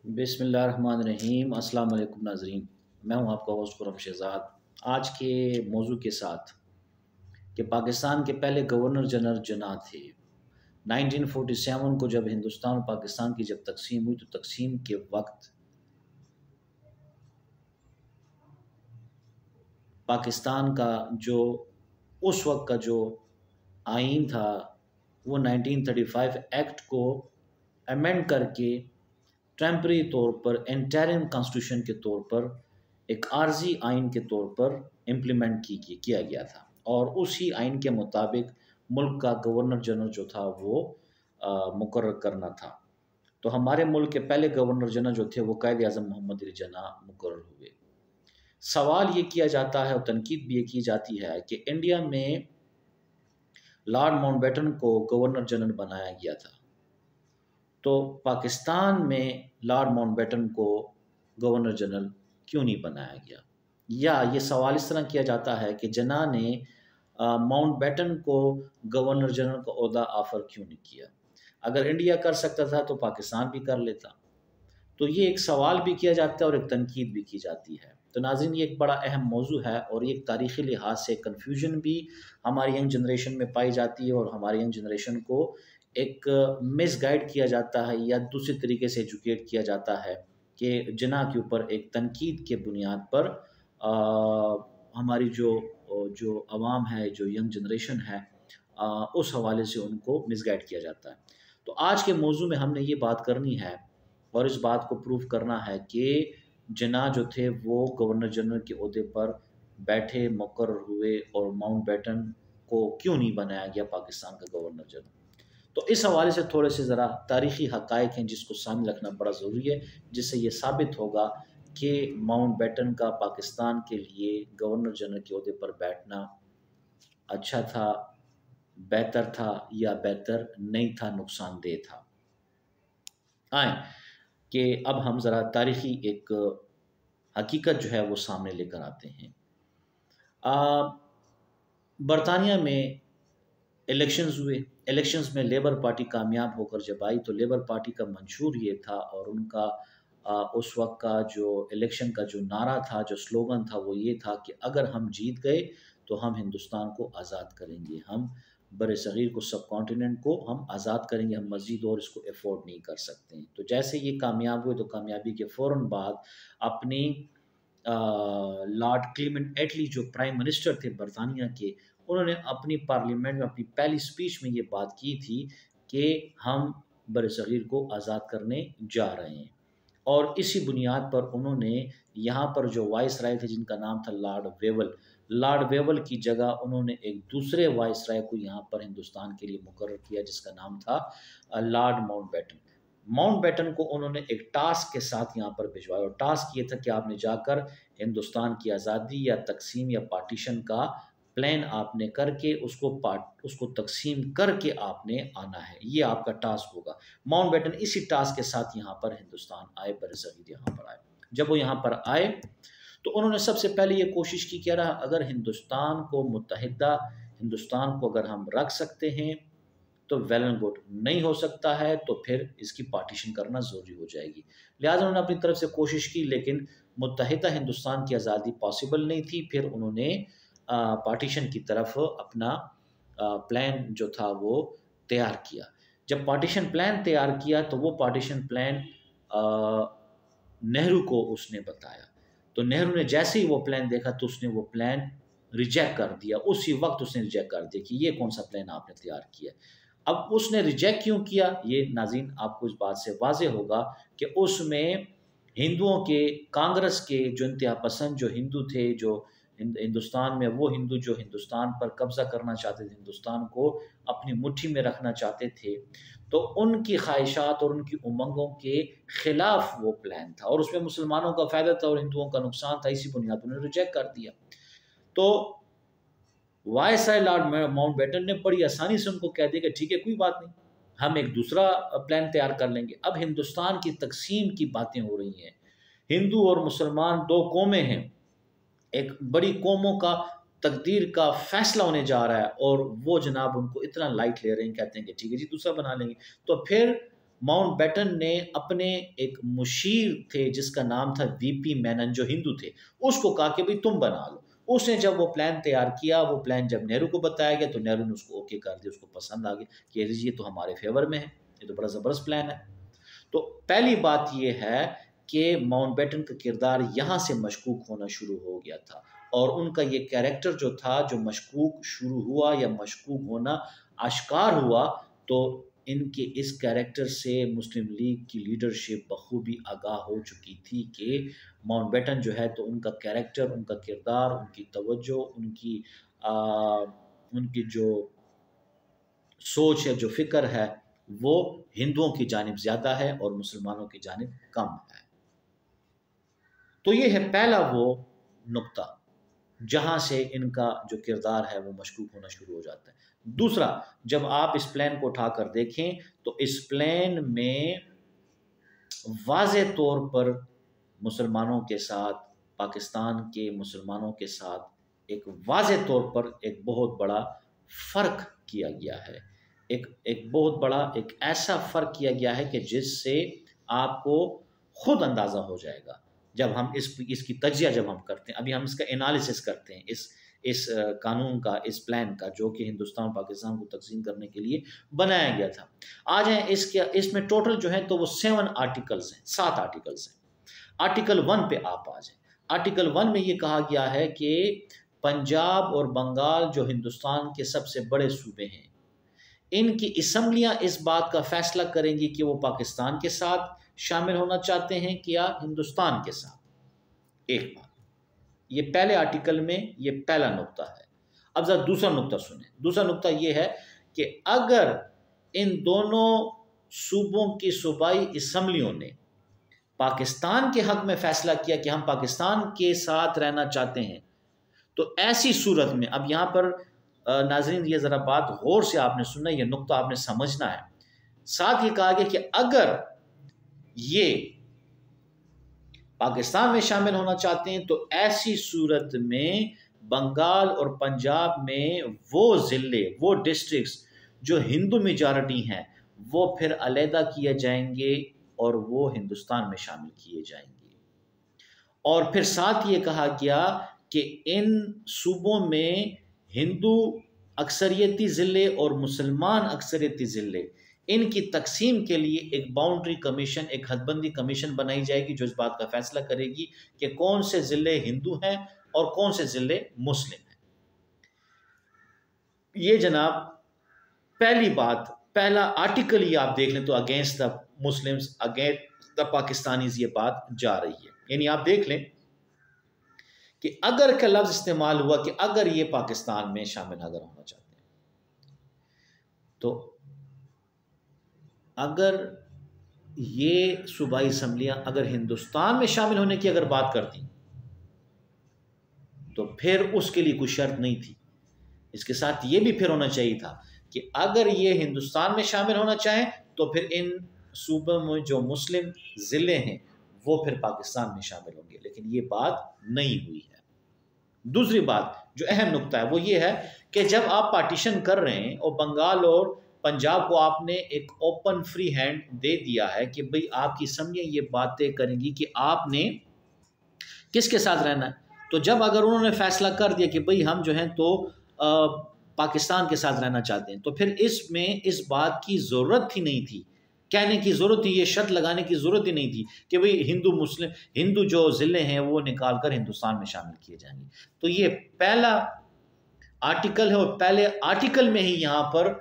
बिस्मिल्लाहिर्रहमानिर्रहीम। अस्सलाम वालेकुम नाज़रीन, मैं हूं आपका होस्ट खुर्रम शहज़ाद। आज के मौजू के साथ कि पाकिस्तान के पहले गवर्नर जनरल जिन्ना थे। 1947 को जब हिंदुस्तान और पाकिस्तान की जब तकसीम हुई तो तकसीम के वक्त पाकिस्तान का जो उस वक्त का जो आइन था वो 1935 एक्ट को अमेंड करके टेम्परेरी तौर पर इंटरिम कॉन्स्टिट्यूशन के तौर पर एक आर्जी आइन के तौर पर इम्प्लीमेंट किया गया था और उसी आइन के मुताबिक मुल्क का गवर्नर जनरल जो था वो मुकर्रर करना था। तो हमारे मुल्क के पहले गवर्नर जनरल जो थे वो कायद आज़म मोहम्मद अली जिन्ना मुकर्रर हुए। सवाल ये किया जाता है और तनकीद भी ये की जाती है कि इंडिया में लॉर्ड माउंटबेटन को गवर्नर जनरल बनाया गया था, तो पाकिस्तान में लॉर्ड माउंटबेटन को गवर्नर जनरल क्यों नहीं बनाया गया? या ये सवाल इस तरह किया जाता है कि जिन्ना ने माउंटबेटन को गवर्नर जनरल का ओहदा ऑफ़र क्यों नहीं किया? अगर इंडिया कर सकता था तो पाकिस्तान भी कर लेता। तो ये एक सवाल भी किया जाता है और एक तनकीद भी की जाती है। तो नाज़रीन, ये एक बड़ा अहम मौजू है और ये एक तारीख़ी लिहाज से कन्फ्यूजन भी हमारी यंग जनरेशन में पाई जाती है और हमारी यंग जनरेशन को एक मिसगाइड किया जाता है या दूसरे तरीके से एजुकेट किया जाता है कि जिन्ना के ऊपर एक तनकीद के बुनियाद पर हमारी जो अवाम है, जो यंग जनरेशन है, उस हवाले से उनको मिसगाइड किया जाता है। तो आज के मौजू में हमने ये बात करनी है और इस बात को प्रूव करना है कि जिन्ना जो थे वो गवर्नर जनरल के ओहदे पर बैठे, मुकर्रर हुए और माउंटबेटन को क्यों नहीं बनाया गया पाकिस्तान का गवर्नर जनरल। तो इस हवाले से थोड़े से ज़रा तारीख़ी हक़ाइक़ हैं जिसको सामने रखना बड़ा ज़रूरी है, जिससे ये साबित होगा कि माउंटबेटन का पाकिस्तान के लिए गवर्नर जनरल के ओहदे पर बैठना अच्छा था, बेहतर था या बेहतर नहीं था, नुकसानदेह था। आएँ कि अब हम ज़रा तारीख़ी एक हकीकत जो है वो सामने लेकर आते हैं। बरतानिया में इलेक्शंस हुए। इलेक्शंस में लेबर पार्टी कामयाब होकर जब आई तो लेबर पार्टी का मंशूर ये था और उनका उस वक़्त का जो इलेक्शन का जो नारा था, जो स्लोगन था वो ये था कि अगर हम जीत गए तो हम हिंदुस्तान को आज़ाद करेंगे, हम बर-ए-सग़ीर को, सब कॉन्टिनेंट को हम आज़ाद करेंगे, हम मज़ीद और इसको अफ़ोर्ड नहीं कर सकते हैं। तो जैसे ये कामयाब हुए तो कामयाबी के फ़ौरन बाद अपनी लॉर्ड क्लेमेंट एटली जो प्राइम मिनिस्टर थे बरतानिया के, उन्होंने अपनी पार्लियामेंट में अपनी पहली स्पीच में ये बात की थी कि हम बर-ए-सग़ीर को आज़ाद करने जा रहे हैं। और इसी बुनियाद पर उन्होंने यहाँ पर जो वाइसराय थे जिनका नाम था लॉर्ड वेवल की जगह उन्होंने एक दूसरे वाइसराय को यहाँ पर हिंदुस्तान के लिए मुकर्रर किया जिसका नाम था लॉर्ड माउंटबेटन। माउंटबेटन को उन्होंने एक टास्क के साथ यहाँ पर भिजवाया और टास्क ये था कि आपने जाकर हिंदुस्तान की आज़ादी या तकसीम या पार्टीशन का प्लान आपने करके उसको तकसीम करके आपने आना है, ये आपका टास्क होगा। माउंटबेटन इसी टास्क के साथ यहाँ पर हिंदुस्तान आए, बर-ए-सग़ीर यहाँ पर आए। जब वो यहाँ पर आए तो उन्होंने सबसे पहले ये कोशिश की कि अगर हिंदुस्तान को मुत्तहिदा हिंदुस्तान को अगर हम रख सकते हैं तो वेल एंड गुड, नहीं हो सकता है तो फिर इसकी पार्टीशन करना ज़रूरी हो जाएगी। लिहाजा उन्होंने अपनी तरफ से कोशिश की लेकिन मुत्तहिदा हिंदुस्तान की आज़ादी पॉसिबल नहीं थी। फिर उन्होंने पार्टीशन की तरफ अपना प्लान जो था वो तैयार किया। जब पार्टीशन प्लान तैयार किया तो वो पार्टीशन प्लान नेहरू को उसने बताया। तो नेहरू ने जैसे ही वो प्लान देखा तो उसने वो प्लान रिजेक्ट कर दिया। उसी वक़्त उसने रिजेक्ट कर दिया कि ये कौन-सा प्लान आपने तैयार किया। अब उसने रिजेक्ट क्यों किया, ये नाज़रीन आपको इस बात से वाज़ेह होगा कि उसमें हिंदुओं के, कांग्रेस के जो इंतहा पसंद जो हिंदू थे, जो हिंदुस्तान में वो हिंदू जो हिंदुस्तान पर कब्ज़ा करना चाहते थे, हिंदुस्तान को अपनी मुट्ठी में रखना चाहते थे, तो उनकी ख़्वाहिशात और उनकी उमंगों के ख़िलाफ़ वो प्लान था और उसमें मुसलमानों का फ़ायदा था और हिंदुओं का नुकसान था। इसी बुनियाद पर उन्होंने रिजेक्ट कर दिया। तो वायसराय लॉर्ड माउंटबेटन ने बड़ी आसानी से उनको कह दिया कि ठीक है, कोई बात नहीं, हम एक दूसरा प्लान तैयार कर लेंगे। अब हिंदुस्तान की तकसीम की बातें हो रही हैं। हिंदू और मुसलमान 2 कौमें हैं। एक बड़ी कौमों का तकदीर का फ़ैसला होने जा रहा है और वो जनाब उनको इतना लाइट ले रहे हैं, कहते हैं कि ठीक है जी, दूसरा बना लेंगे। तो फिर माउंटबेटन ने अपने एक मुशीर थे जिसका नाम था वीपी मेनन, जो हिंदू थे, उसको कहा कि भाई तुम बना लो। उसने जब वो प्लान तैयार किया, वो प्लान जब नेहरू को बताया गया तो नेहरू ने उसको ओके कर दिया, उसको पसंद आ गया कि ये तो हमारे फेवर में है, ये तो बड़ा ज़बरदस्त प्लान है। तो पहली बात ये है कि माउंटबेटन का किरदार यहाँ से मशकूक होना शुरू हो गया था, और उनका ये कैरेक्टर जो था, जो मशकूक शुरू हुआ या मशकूक होना आश्कार हुआ, तो इनके इस कैरेक्टर से मुस्लिम लीग की लीडरशिप बखूबी आगाह हो चुकी थी कि माउंटबेटन जो है, तो उनका कैरेक्टर, उनका किरदार, उनकी तवज्जो, उनकी जो सोच है, जो फ़िक्र है, वो हिंदुओं की जानिब ज़्यादा है और मुसलमानों की जानिब कम है। तो ये है पहला वो नुक्ता जहाँ से इनका जो किरदार है वो मशकूक होना शुरू हो जाता है। दूसरा, जब आप इस प्लान को उठाकर देखें तो इस प्लान में वाज़े तौर पर मुसलमानों के साथ, पाकिस्तान के मुसलमानों के साथ एक वाज़े तौर पर एक बहुत बड़ा फ़र्क किया गया है। एक बहुत बड़ा एक ऐसा फ़र्क किया गया है कि जिससे आपको खुद अंदाज़ा हो जाएगा जब हम इसकी तज्जिया जब हम करते हैं। अभी हम इसका एनालिसिस करते हैं इस कानून का, इस प्लान का, जो कि हिंदुस्तान पाकिस्तान को तक़सीम करने के लिए बनाया गया था। आ जाएँ इसमें टोटल जो है तो वो 7 आर्टिकल्स हैं, 7 आर्टिकल्स हैं। आर्टिकल 1 पे आप आ जाएँ। आर्टिकल 1 में ये कहा गया है कि पंजाब और बंगाल जो हिंदुस्तान के सबसे बड़े सूबे हैं, इनकी असम्बलियाँ इस बात का फैसला करेंगी कि वो पाकिस्तान के साथ शामिल होना चाहते हैं कि या हिंदुस्तान के साथ। एक बात, ये पहले आर्टिकल में ये पहला नुक्ता है। अब ज़रा दूसरा नुक्ता सुने। दूसरा नुक्ता ये है कि अगर इन दोनों सूबों की सूबाई असम्बलियों ने पाकिस्तान के हक में फैसला किया कि हम पाकिस्तान के साथ रहना चाहते हैं, तो ऐसी सूरत में, अब यहाँ पर नाज़रीन ये ज़रा बात गौर से आपने सुनना, ये नुक्ता आपने समझना है। साथ ही कहा गया कि अगर ये पाकिस्तान में शामिल होना चाहते हैं तो ऐसी सूरत में बंगाल और पंजाब में वो ज़िले, वो डिस्ट्रिक्ट्स जो हिंदू मेजॉरिटी हैं, वो फिर अलहदा किए जाएंगे और वो हिंदुस्तान में शामिल किए जाएंगे। और फिर साथ ये कहा गया कि इन सूबों में हिंदू अक्सरियती ज़िले और मुसलमान अक्सरियती ज़िले, इनकी तकसीम के लिए एक बाउंड्री कमीशन, एक हदबंदी कमीशन बनाई जाएगी जो इस बात का फैसला करेगी कि कौन से ज़िले हिंदू हैं और कौन से ज़िले मुस्लिम हैं। ये जनाब पहली बात, पहला आर्टिकल ये आप देख लें तो against the Muslims, against the Pakistanis ये बात जा रही है। यानी आप देख लें कि अगर का लफ्ज़ इस्तेमाल हुआ कि अगर ये पाकिस्तान में शामिल अगर होना चाहते हैं, तो अगर ये सूबाई असम्बलियाँ अगर हिंदुस्तान में शामिल होने की अगर बात करती तो फिर उसके लिए कोई शर्त नहीं थी। इसके साथ ये भी फिर होना चाहिए था कि अगर ये हिंदुस्तान में शामिल होना चाहें तो फिर इन सूबों में जो मुस्लिम ज़िले हैं वो फिर पाकिस्तान में शामिल होंगे, लेकिन ये बात नहीं हुई है। दूसरी बात जो अहम नुक्ता है वो ये है कि जब आप पार्टीशन कर रहे हैं और बंगाल और पंजाब को आपने एक ओपन फ्री हैंड दे दिया है कि भाई आपकी असम्बलियाँ ये बातें करेंगी कि आपने किसके साथ रहना है, तो जब अगर उन्होंने फैसला कर दिया कि भाई हम जो हैं तो पाकिस्तान के साथ रहना चाहते हैं, तो फिर इसमें इस बात की ज़रूरत ही नहीं थी, कहने की ज़रूरत ही, ये शर्त लगाने की ज़रूरत ही नहीं थी कि भाई हिंदू जो ज़िले हैं वो निकाल कर हिंदुस्तान में शामिल किए जाएंगे। तो ये पहला आर्टिकल है और पहले आर्टिकल में ही यहाँ पर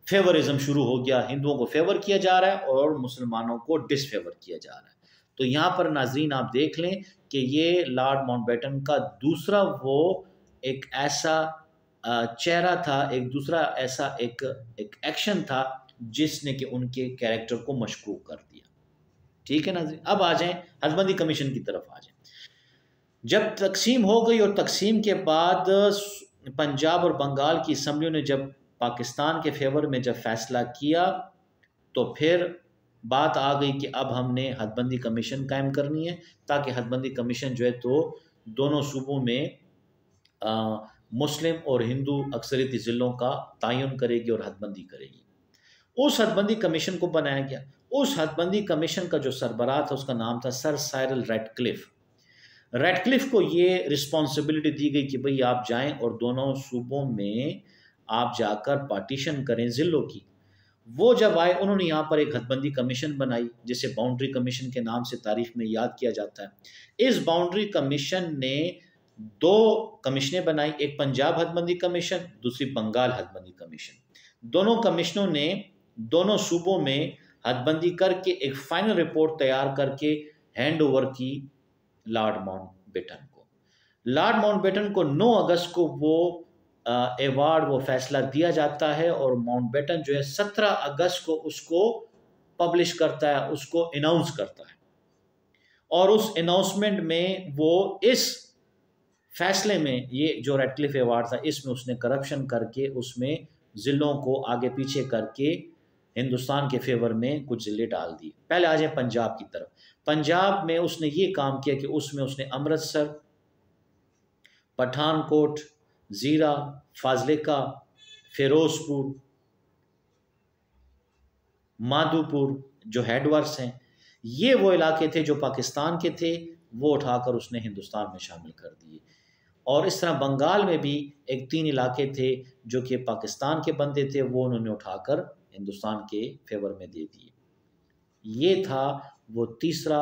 फेवरिज्म शुरू हो गया, हिंदुओं को फेवर किया जा रहा है और मुसलमानों को डिसफेवर किया जा रहा है। तो यहाँ पर नाजरीन आप देख लें कि ये लॉर्ड माउंटबेटन का दूसरा वो एक ऐसा चेहरा था, एक दूसरा ऐसा एक एक्शन था जिसने कि उनके कैरेक्टर को मशकूक कर दिया। ठीक है नाज़रीन, अब आ जाएं हदबंदी कमीशन की तरफ आ जाएं। जब तकसीम हो गई और तकसीम के बाद पंजाब और बंगाल की असम्बलियों ने जब पाकिस्तान के फेवर में जब फैसला किया, तो फिर बात आ गई कि अब हमने हदबंदी कमीशन कायम करनी है ताकि हदबंदी कमीशन जो है तो दोनों सूबों में मुस्लिम और हिंदू अक्सरियती ज़िलों का तयन करेगी और हदबंदी करेगी। उस हदबंदी कमीशन को बनाया गया। उस हदबंदी कमीशन का जो सरबराह था उसका नाम था सर साइरल रेडक्लिफ। रेडक्लिफ को ये रिस्पॉन्सिबिलिटी दी गई कि भाई आप जाएं और दोनों सूबों में आप जाकर पार्टीशन करें ज़िलों की। वो जब आए उन्होंने यहाँ पर एक हदबंदी कमीशन बनाई जिसे बाउंड्री कमीशन के नाम से तारीख में याद किया जाता है। इस बाउंड्री कमीशन ने दो कमीशनें बनाई, एक पंजाब हदबंदी कमीशन, दूसरी बंगाल हदबंदी कमीशन। दोनों कमीशनों ने दोनों सूबों में हदबंदी करके एक फाइनल रिपोर्ट तैयार करके हैंड ओवर की लॉर्ड माउंटबेटन को। लॉर्ड माउंटबेटन को 9 अगस्त को वो अवार्ड, वो फैसला दिया जाता है और माउंटबेटन जो है 17 अगस्त को उसको पब्लिश करता है, उसको अनाउंस करता है। और उस अनाउंसमेंट में वो इस फैसले में, ये जो रेडक्लिफ अवार्ड था, इसमें उसने करप्शन करके उसमें ज़िलों को आगे पीछे करके हिंदुस्तान के फेवर में कुछ ज़िले डाल दिए। पहले आ जाए पंजाब की तरफ। पंजाब में उसने ये काम किया कि उसमें उसने अमृतसर, पठानकोट, ज़ीरा, फाजिलका, फिरोजपुर, माधोपुर जो हेडवर्क्स हैं, ये वो इलाके थे जो पाकिस्तान के थे, वो उठाकर उसने हिंदुस्तान में शामिल कर दिए। और इस तरह बंगाल में भी एक 3 इलाके थे जो कि पाकिस्तान के बंदे थे, वो उन्होंने उठाकर हिंदुस्तान के फेवर में दे दिए। ये था वो तीसरा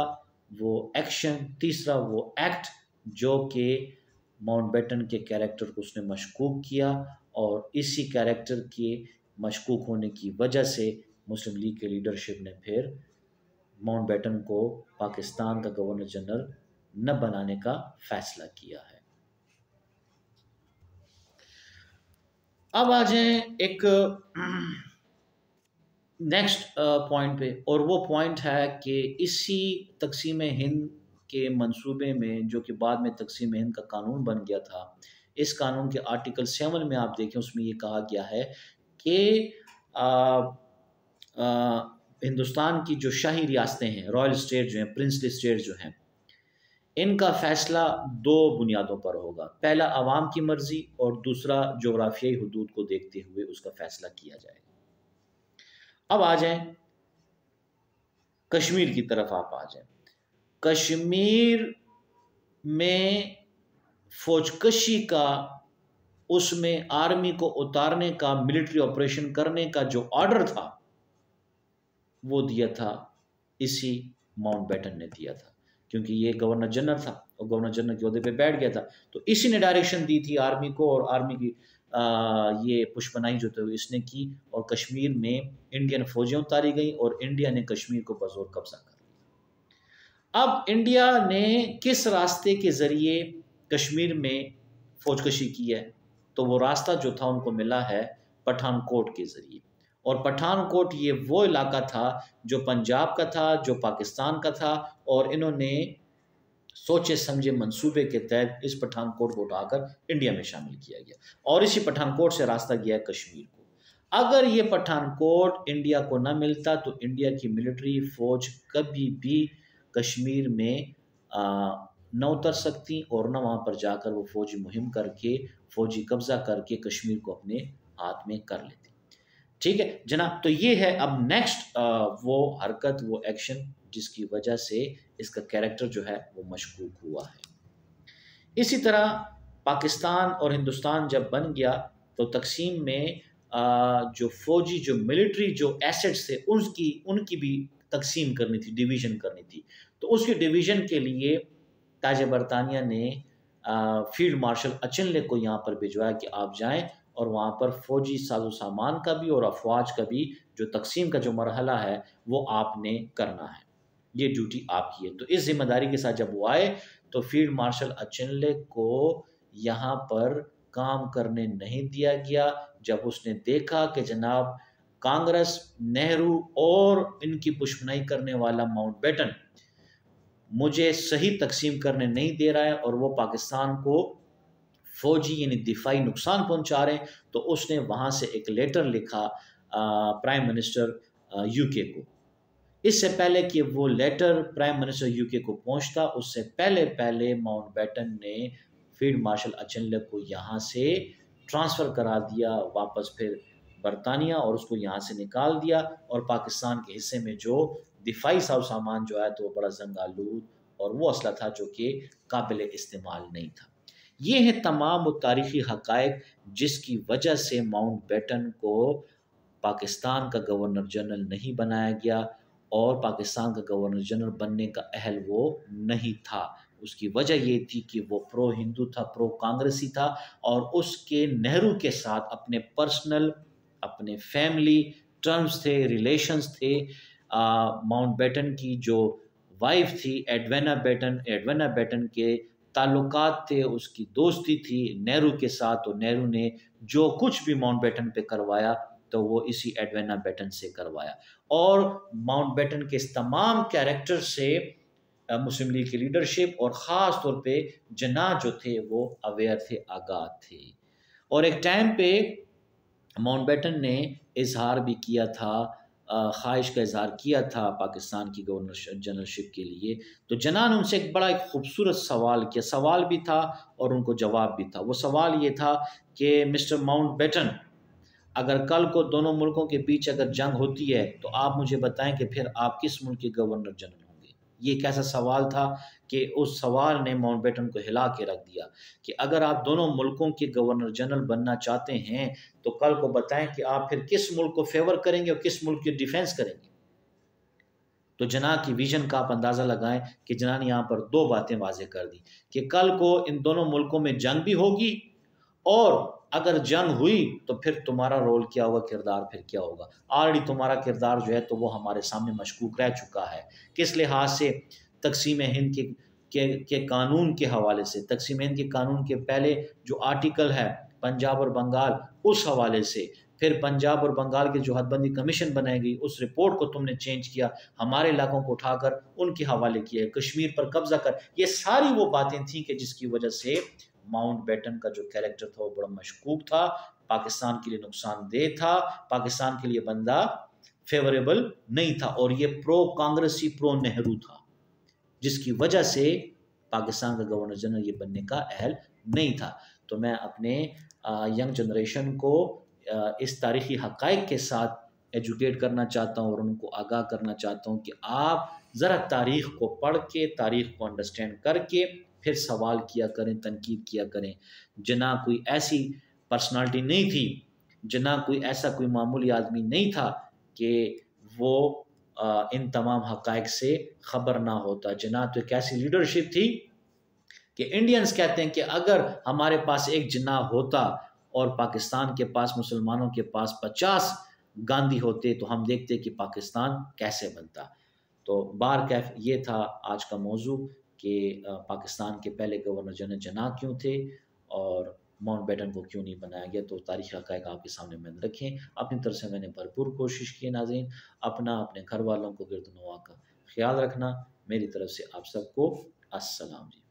वो एक्शन, तीसरा वो एक्ट जो कि माउंटबेटन के कैरेक्टर को उसने मशकूक किया। और इसी कैरेक्टर के मशकूक होने की वजह से मुस्लिम लीग के लीडरशिप ने फिर माउंटबेटन को पाकिस्तान का गवर्नर जनरल न बनाने का फैसला किया है। अब आ जाए एक नेक्स्ट पॉइंट पे, और वो पॉइंट है कि इसी तकसीम हिंद के मंसूबे में, जो कि बाद में तकसीम हिंद का कानून बन गया था, इस कानून के आर्टिकल 7 में आप देखें, उसमें ये कहा गया है कि हिंदुस्तान की जो शाही रियासतें हैं, रॉयल स्टेट जो हैं, प्रिंसली स्टेट जो हैं, इनका फैसला 2 बुनियादों पर होगा। पहला अवाम की मर्जी और दूसरा जोग्राफियाई हुदूद को देखते हुए उसका फैसला किया जाएगा। अब आ जाएं कश्मीर की तरफ। आप आ जाएं कश्मीर में फौजकशी का, उसमें आर्मी को उतारने का, मिलिट्री ऑपरेशन करने का जो ऑर्डर था वो दिया था इसी माउंटबेटन ने दिया था, क्योंकि ये गवर्नर जनरल था और गवर्नर जनरल के ओहदे पे बैठ गया था। तो इसी ने डायरेक्शन दी थी आर्मी को, और आर्मी की ये पुष्पनाई जो थी इसने की, और कश्मीर में इंडियन फौजियां उतारी गई और इंडिया ने कश्मीर को बजोर कब्जा कर लिया। अब इंडिया ने किस रास्ते के ज़रिए कश्मीर में फौजकशी की है? तो वो रास्ता जो था उनको मिला है पठानकोट के ज़रिए। और पठानकोट ये वो इलाका था जो पंजाब का था, जो पाकिस्तान का था, और इन्होंने सोचे समझे मंसूबे के तहत इस पठानकोट को उठाकर इंडिया में शामिल किया गया, और इसी पठानकोट से रास्ता गया कश्मीर को। अगर ये पठानकोट इंडिया को न मिलता तो इंडिया की मिलिट्री फौज कभी भी कश्मीर में न उतर सकती और न वहाँ पर जाकर वो फौजी मुहिम करके, फौजी कब्जा करके कश्मीर को अपने हाथ में कर लेती। ठीक है जनाब, तो ये है अब नेक्स्ट वो हरकत, वो एक्शन जिसकी वजह से इसका कैरेक्टर जो है वो मशकूक हुआ है। इसी तरह पाकिस्तान और हिंदुस्तान जब बन गया तो तकसीम में जो फौजी, जो मिलिट्री जो एसेट्स थे उनकी भी तकसीम करनी थी, डिवीज़न करनी थी। तो उसके डिवीज़न के लिए ताज बरतानिया ने फील्ड मार्शल अचिनले को यहाँ पर भिजवाया कि आप जाएं और वहाँ पर फ़ौजी साजो सामान का भी और अफवाज का भी जो तकसीम का जो मरहला है वो आपने करना है, ये ड्यूटी आपकी है। तो इस जिम्मेदारी के साथ जब वो आए तो फील्ड मार्शल अचिनले को यहाँ पर काम करने नहीं दिया गया। जब उसने देखा कि जनाब कांग्रेस, नेहरू और इनकी पुष्पनाई करने वाला माउंटबेटन मुझे सही तकसीम करने नहीं दे रहा है और वो पाकिस्तान को फौजी यानी दिफाई नुकसान पहुंचा रहे हैं, तो उसने वहाँ से एक लेटर लिखा प्राइम मिनिस्टर यूके को। इससे पहले कि वो लेटर प्राइम मिनिस्टर यूके को पहुंचता, उससे पहले माउंटबेटन ने फील्ड मार्शल अचिनले को यहाँ से ट्रांसफ़र करा दिया वापस फिर बरतानिया और उसको यहाँ से निकाल दिया, और पाकिस्तान के हिस्से में जो दिफाई सामान जो है तो वो बड़ा जंगालूद और वो असला था जो कि काबिल इस्तेमाल नहीं था। ये है तमाम वो तारीख़ी हक़ाइक़ जिसकी वजह से माउंटबेटन को पाकिस्तान का गवर्नर जनरल नहीं बनाया गया, और पाकिस्तान का गवर्नर जनरल बनने का अहल वो नहीं था। उसकी वजह ये थी कि वो प्रो हिंदू था, प्रो कांग्रेसी था, और उसके नेहरू के साथ अपने पर्सनल, अपने फैमिली टर्म्स थे, रिलेशंस थे। माउंटबेटन की जो वाइफ थी एडवेना बेटन के ताल्लुकात थे, उसकी दोस्ती थी नेहरू के साथ, तो नेहरू ने जो कुछ भी माउंटबेटन पे करवाया तो वो इसी एडवेना बेटन से करवाया, और माउंटबेटन के इस तमाम कैरेक्टर से मुस्लिम लीग की लीडरशिप और ख़ास तौर पे जिन्ना जो थे वो अवेयर थे, आगाह थे। और एक टाइम पे माउंटबेटन ने इजहार भी किया था, ख्वाहिश का इजहार किया था पाकिस्तान की गवर्नर जनरलशिप के लिए। तो जिन्ना ने उनसे एक खूबसूरत सवाल किया, सवाल भी था और उनको जवाब भी था। वो सवाल ये था कि मिस्टर माउंटबेटन, अगर कल को दोनों मुल्कों के बीच अगर जंग होती है तो आप मुझे बताएं कि फिर आप किस मुल्क के गवर्नर जनरल होंगे। ये एक ऐसा सवाल था कि उस सवाल ने माउंटबेटन को हिला के रख दिया कि अगर आप दोनों मुल्कों के गवर्नर जनरल बनना चाहते हैं तो कल को बताएं कि आप फिर किस मुल्क को फेवर करेंगे और किस मुल्क की डिफेंस करेंगे। तो जिन्ना की विजन का आप अंदाज़ा लगाएं कि जिन्ना ने यहाँ पर दो बातें वाजे कर दी कि कल को इन दोनों मुल्कों में जंग भी होगी, और अगर जंग हुई तो फिर तुम्हारा रोल क्या होगा, किरदार फिर क्या होगा। ऑलरेडी तुम्हारा किरदार जो है तो वो हमारे सामने मशकूक रह चुका है। किस लिहाज से? तकसीम हिंद के कानून के हवाले से, तकसीम हिंद के कानून के पहले जो आर्टिकल है पंजाब और बंगाल, उस हवाले से, फिर पंजाब और बंगाल की जो हदबंदी कमीशन बनाई गई उस रिपोर्ट को तुमने चेंज किया, हमारे इलाकों को उठाकर उनके हवाले किया, कश्मीर पर कब्जा कर। ये सारी वो बातें थी कि जिसकी वजह से माउंटबेटन का जो कैरेक्टर था वो बड़ा मशकूक था, पाकिस्तान के लिए नुकसानदेह था, पाकिस्तान के लिए बंदा फेवरेबल नहीं था, और ये प्रो कांग्रेसी, प्रो नेहरू था, जिसकी वजह से पाकिस्तान का गवर्नर जनरल ये बनने का अहल नहीं था। तो मैं अपने यंग जनरेशन को इस तारीख़ी हक़ाइक़ के साथ एजुकेट करना चाहता हूँ और उनको आगाह करना चाहता हूँ कि आप ज़रा तारीख़ को पढ़ के, तारीख़ को अंडरस्टैंड करके फिर सवाल किया करें, तनकीद किया करें। जिन्ना कोई ऐसी पर्सनालिटी नहीं थी, जिन्ना कोई ऐसा कोई मामूली आदमी नहीं था कि वो इन तमाम हक़ाइक़ से ख़बर ना होता। जिन्ना तो एक ऐसी लीडरशिप थी कि इंडियंस कहते हैं कि अगर हमारे पास एक जिन्ना होता और पाकिस्तान के पास, मुसलमानों के पास 50 गांधी होते तो हम देखते कि पाकिस्तान कैसे बनता। तो बार कैफ ये था आज का मौजू कि पाकिस्तान के पहले गवर्नर जनरल जिन्ना क्यों थे और माउंटबेटन को क्यों नहीं बनाया गया। तो तारीख़ हक़ाइक़ आपके सामने मैंने रखें। अपनी तरफ से मैंने भरपूर कोशिश की। नाज़रीन, अपना, अपने घर वालों को, गिरद नवाह का ख्याल रखना। मेरी तरफ से आप सबको अस्सलाम जी।